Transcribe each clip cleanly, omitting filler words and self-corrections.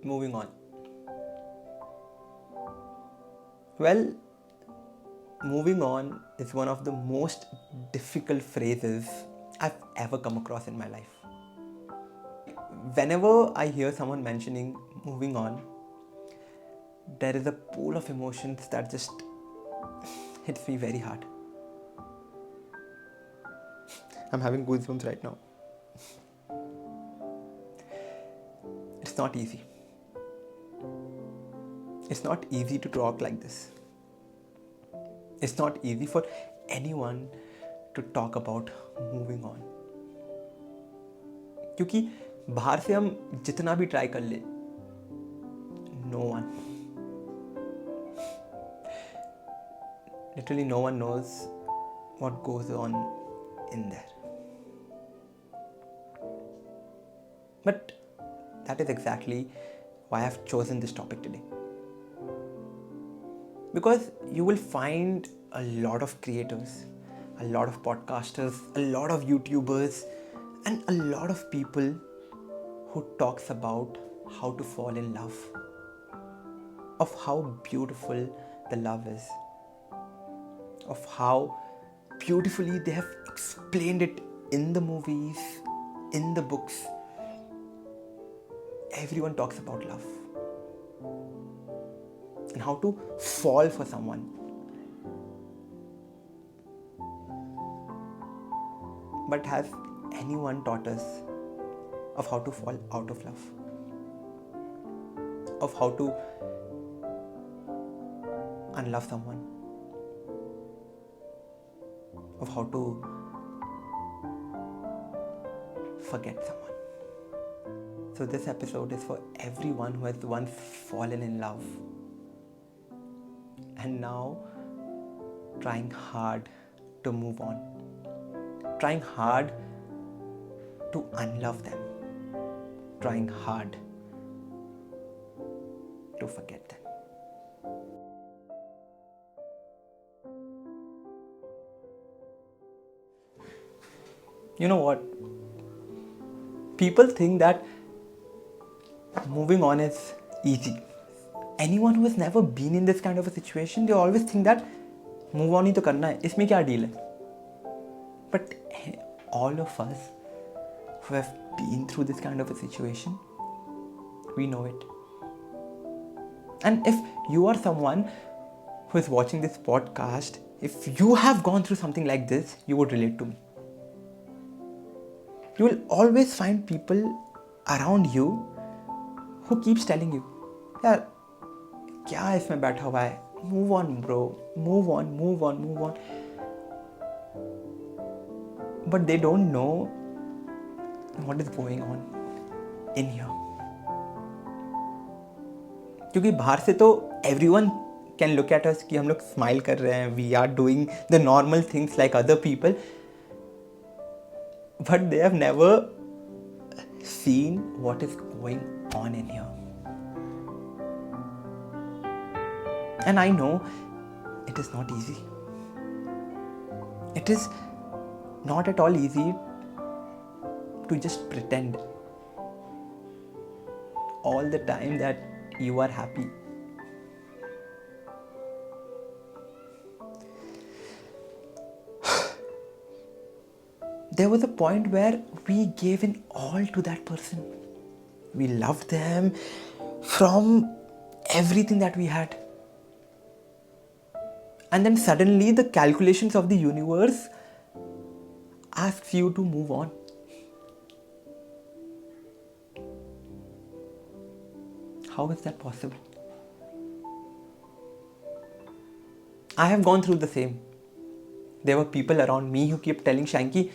moving on. Well, moving on is one of the most difficult phrases I've ever come across in my life. Whenever I hear someone mentioning moving on, there is a pool of emotions that just hits me very hard. I'm having goosebumps right now. It's not easy. It's not easy to talk like this. It's not easy for anyone to talk about moving on. क्योंकि बाहर से हम जितना भी try कर ले, no one, literally no one knows what goes on in there. But that is exactly why I've chosen this topic today. Because you will find a lot of creators, a lot of podcasters, a lot of YouTubers, and a lot of people who talks about how to fall in love, of how beautiful the love is, of how beautifully they have explained it in the movies, in the books. Everyone talks about love and how to fall for someone. But has anyone taught us of how to fall out of love? Of how to unlove someone? Of how to forget someone? So this episode is for everyone who has once fallen in love and now trying hard to move on, trying hard to unlove them, trying hard to forget them. You know what? People think that moving on is easy. Anyone who has never been in this kind of a situation, they always think that move on ही तो करना है, इसमें क्या deal है? But all of us who have been through this kind of a situation, we know it. And if you are someone who is watching this podcast, if you have gone through something like this, you would relate to me. You will always find people around you who keeps telling you, यार क्या इसमें बैठा हुआ है? Move on, bro. Move on, move on, move on. But they don't know what is going on in here. क्योंकि बाहर से तो everyone can look at us कि हम लोग smile कर रहे हैं, we are doing the normal things like other people, but they have never seen what is going on in here. And I know it is not easy. It is not at all easy to just pretend all the time that you are happy. There was a point where we gave in all to that person. We loved them from everything that we had. And then suddenly the calculations of the universe asks you to move on. How is that possible? I have gone through the same. There were people around me who kept telling Shanky,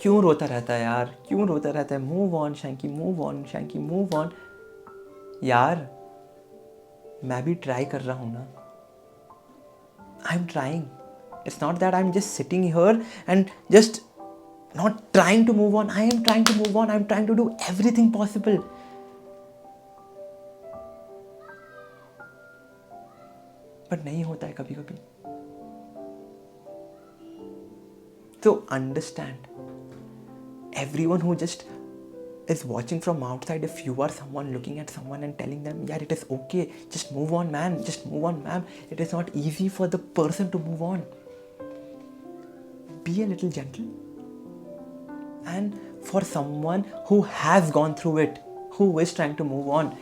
क्यों रोता रहता है यार, क्यों रोता रहता है, move on Shanky, move on Shanky, move on. यार मैं भी ट्राई कर रहा हूँ ना. I'm trying. It's not that I'm just sitting here and just not trying to move on. I am trying to move on. I'm trying to do everything possible. But नहीं होता है कभी कभी. So understand, everyone who just is watching from outside, if you are someone looking at someone and telling them, yeah, it is okay, just move on, man, just move on, ma'am, it is not easy for the person to move on. Be a little gentle. And for someone who has gone through it, who is trying to move on,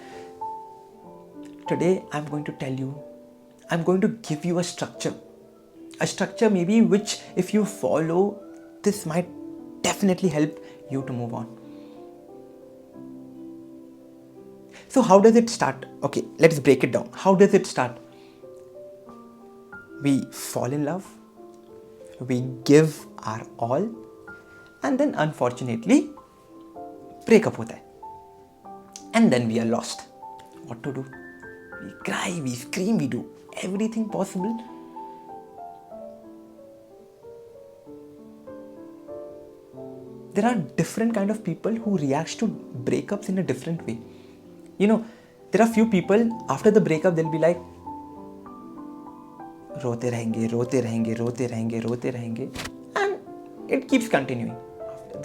today I'm going to tell you, I'm going to give you a structure maybe which, if you follow, this might definitely help you to move on. So how does it start? Okay, let's break it down. How does it start? We fall in love, we give our all, and then unfortunately break up hota hai. And then we are lost. What to do? We cry, we scream, we do everything possible. There are different kind of people who react to breakups in a different way. There are few people, after the breakup, they'll be like, रोते रहेंगे, रोते रहेंगे, रोते रहेंगे, रोते रहेंगे, and it keeps continuing.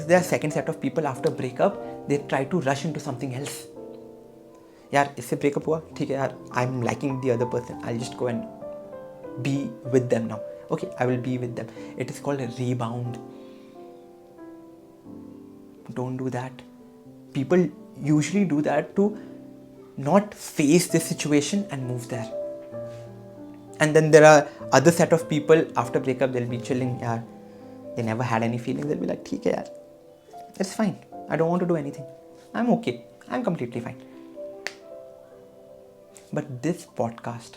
There are second set of people, after breakup, they try to rush into something else. यार इससे ब्रेकअप हुआ, ठीक है यार, I'm liking the other person, I'll just go and be with them now. Okay, I will be with them. It is called a rebound. Don't do that. People usually do that to not face this situation and move there. And then there are other set of people, after breakup, they'll be chilling, yaar. They never had any feelings. They'll be like, theek hai yaar, it's fine. I don't want to do anything. I'm okay. I'm completely fine. But this podcast,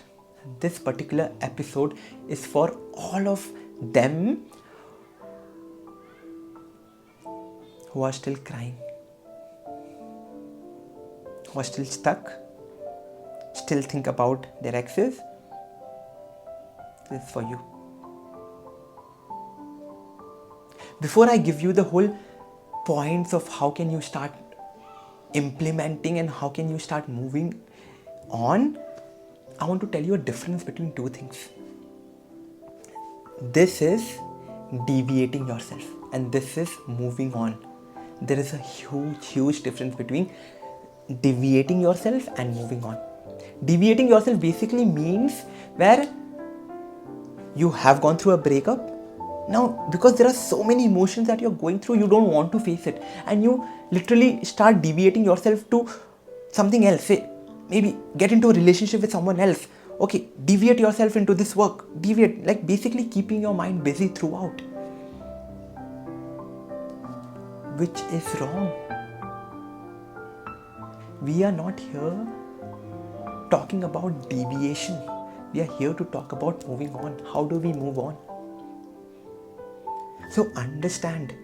this particular episode is for all of them who are still crying, who are still stuck, still think about their exes. This is for you. Before I give you the whole points of how can you start implementing and how can you start moving on, I want to tell you a difference between two things. This is deviating yourself and this is moving on. There is a huge difference between deviating yourself and moving on. Deviating yourself basically means where you have gone through a breakup. Now, because there are so many emotions that you're going through, you don't want to face it. And you literally start deviating yourself to something else. Say, maybe get into a relationship with someone else. Okay, deviate yourself into this work. Deviate, like basically keeping your mind busy throughout. Which is wrong. We are not here talking about deviation. We are here to talk about moving on. How do we move on? So understand,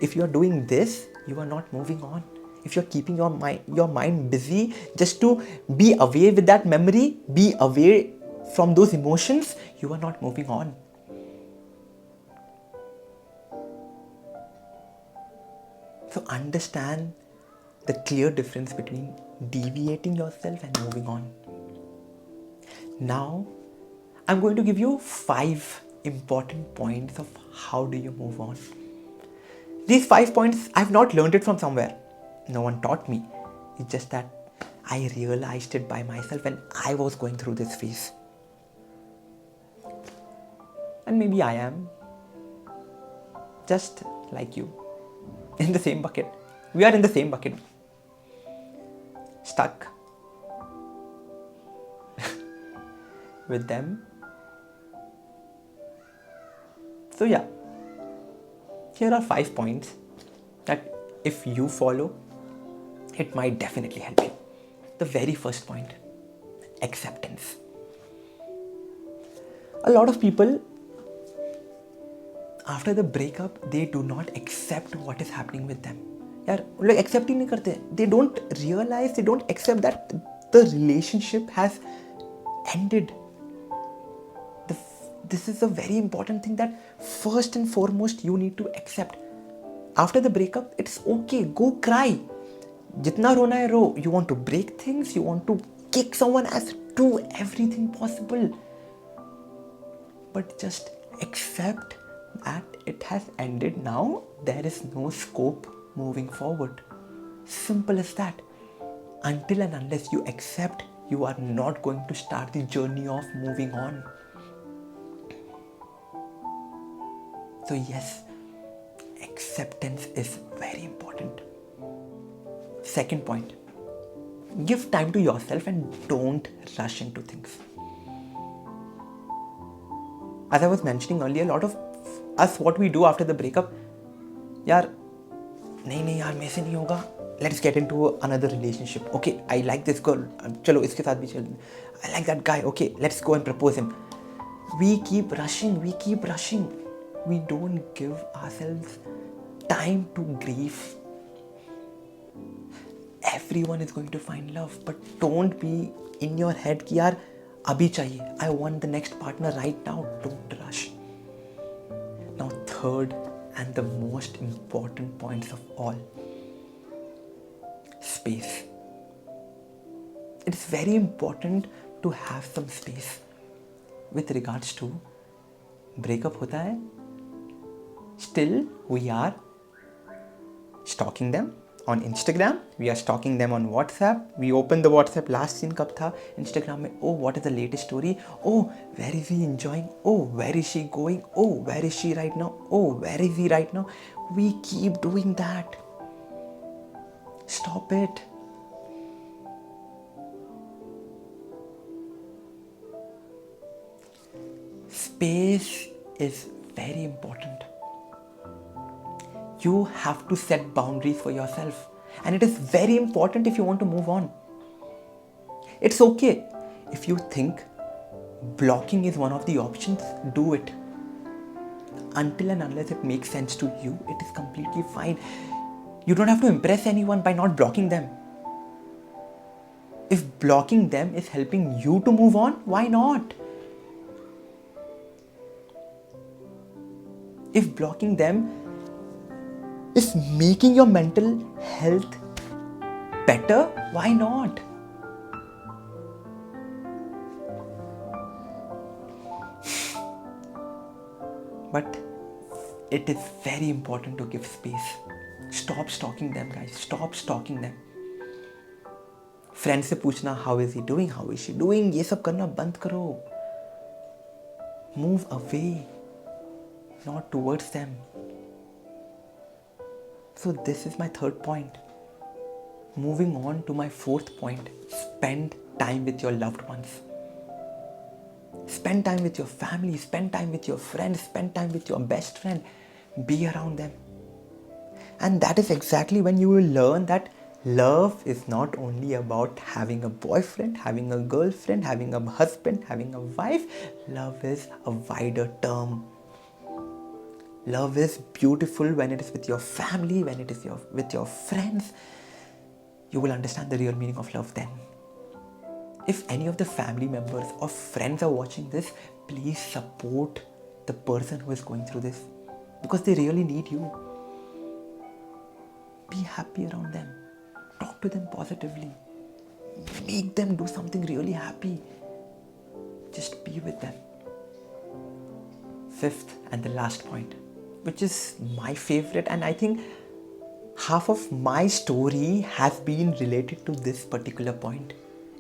if you are doing this, you are not moving on. If you are keeping your mind busy just to be away with that memory, be away from those emotions, you are not moving on. So understand the clear difference between deviating yourself and moving on. Now, I'm going to give you 5 important points of how do you move on. These 5 points, I've not learned it from somewhere. No one taught me. It's just that I realized it by myself when I was going through this phase. And maybe I am just like you, in the same bucket. We are in the same bucket. Stuck with them. So yeah, here are 5 points that if you follow, it might definitely help you. The very first point, acceptance. A lot of people, after the breakup, they do not accept what is happening with them. यार लोग accept ही नहीं करते. They don't realize, they don't accept that the relationship has ended. This is a very important thing that first and foremost you need to accept. After the breakup, it's okay. Go cry. Jitna rona hai ro. You want to break things. You want to kick someone ass. Do everything possible. But just accept that it has ended now. There is no scope moving forward. Simple as that. Until and unless you accept, you are not going to start the journey of moving on. So yes, acceptance is very important. Second point, give time to yourself and don't rush into things. As I was mentioning earlier, a lot of us, what we do after the breakup, यार नहीं यार मेरे से नहीं होगा, let's get into another relationship. Okay, I like this girl, चलो इसके साथ भी चल, I like that guy, okay, let's go and propose him. We keep rushing. We don't give ourselves time to grieve. Everyone is going to find love, but don't be in your head कि यार अभी चाहिए, I want the next partner right now. Don't rush. Now third and the most important points of all, space. It is very important to have some space with regards to breakup होता है, still we are stalking them on Instagram, we are stalking them on WhatsApp. We open the WhatsApp, last scene कब था Instagram में, oh what is the latest story, oh where is he enjoying, oh where is she going, oh where is she right now, oh where is he right now. We keep doing that. Stop it. Space is very important. You have to set boundaries for yourself, and it is very important if you want to move on. It's okay if you think blocking is one of the options, do it. Until and unless it makes sense to you, it is completely fine. You don't have to impress anyone by not blocking them. If blocking them is helping you to move on, why not? If blocking them is making your mental health better, why not? But it is very important to give space. Stop stalking them, guys. Stop stalking them. Friends से पूछना how is he doing, how is she doing, ये सब करना बंद करो. Move away, not towards them. So this is my third point. Moving on to my fourth point, spend time with your loved ones. Spend time with your family, spend time with your friends, spend time with your best friend. Be around them. And that is exactly when you will learn that love is not only about having a boyfriend, having a girlfriend, having a husband, having a wife. Love is a wider term. Love is beautiful when it is with your family, when it is with your friends. You will understand the real meaning of love then. If any of the family members or friends are watching this, please support the person who is going through this, because they really need you. Be happy around them. Talk to them positively. Make them do something really happy. Just be with them. Fifth and the last point, which is my favorite, and I think half of my story has been related to this particular point.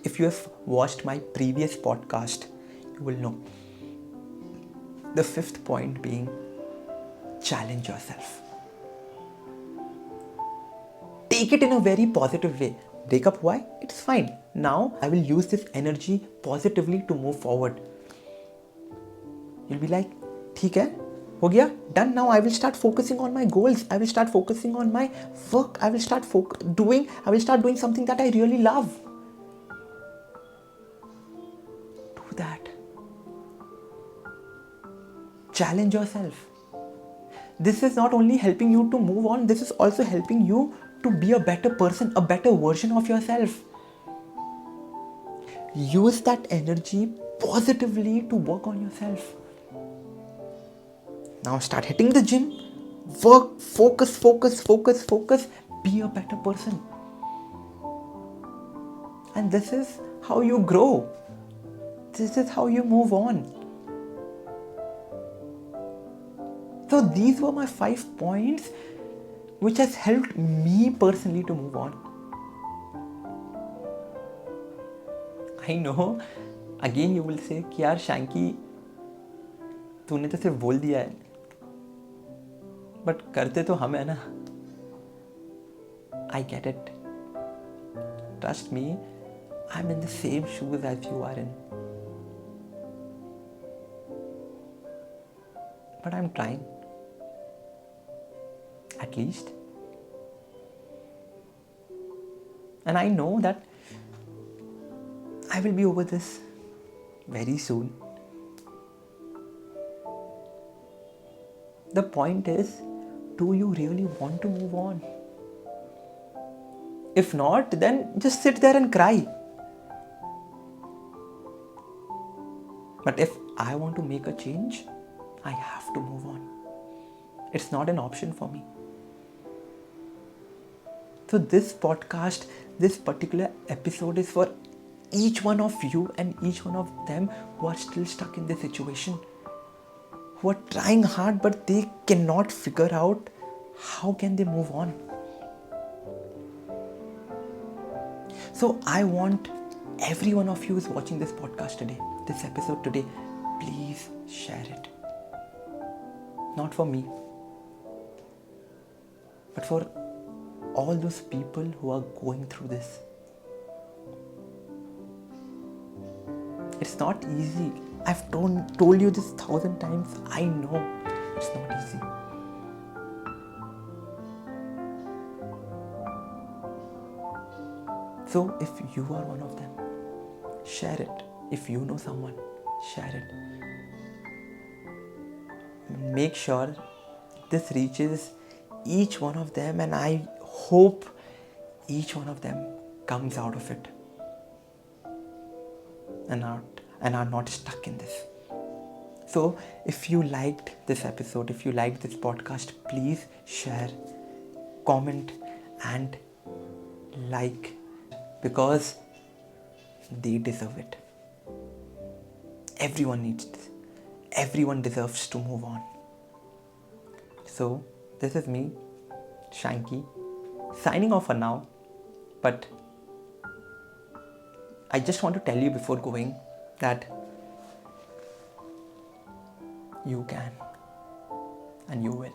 If you have watched my previous podcast, you will know. The fifth point being, challenge yourself. Take it in a very positive way. Breakup हुआ है, it's fine. Now I will use this energy positively to move forward. You'll be like, ठीक है, हो गया, done. Now I will start focusing on my goals. I will start focusing on my work. I will start doing something that I really love. Do that. Challenge yourself. This is not only helping you to move on, this is also helping you to be a better person, a better version of yourself. Use that energy positively to work on yourself. Now start hitting the gym. Work, focus. Be a better person. And this is how you grow. This is how you move on. So these were my 5 points which has helped me personally to move on. I know, again you will say कि यार शैंकी तूने तो सिर्फ बोल दिया है, but करते तो हम है ना. I get it. Trust me, I'm in the same shoes as you are in. But I'm trying. At least. And I know that I will be over this very soon. The point is, do you really want to move on? If not, then just sit there and cry. But if I want to make a change, I have to move on. It's not an option for me. So this podcast, this particular episode is for each one of you and each one of them who are still stuck in this situation, who are trying hard but they cannot figure out how can they move on. So I want every one of you who is watching this podcast today, this episode today, please share it. Not for me, but for all those people who are going through this. It's not easy. I've told you this 1,000 times. I know it's not easy. So if you are one of them, share it. If you know someone, share it. Make sure this reaches each one of them, and I hope each one of them comes out of it and are not stuck in this. So if you liked this episode, if you liked this podcast, please share, comment and like, because they deserve it. Everyone needs this. Everyone deserves to move on. So this is me, Shanky, signing off for now. But I just want to tell you before going that you can and you will.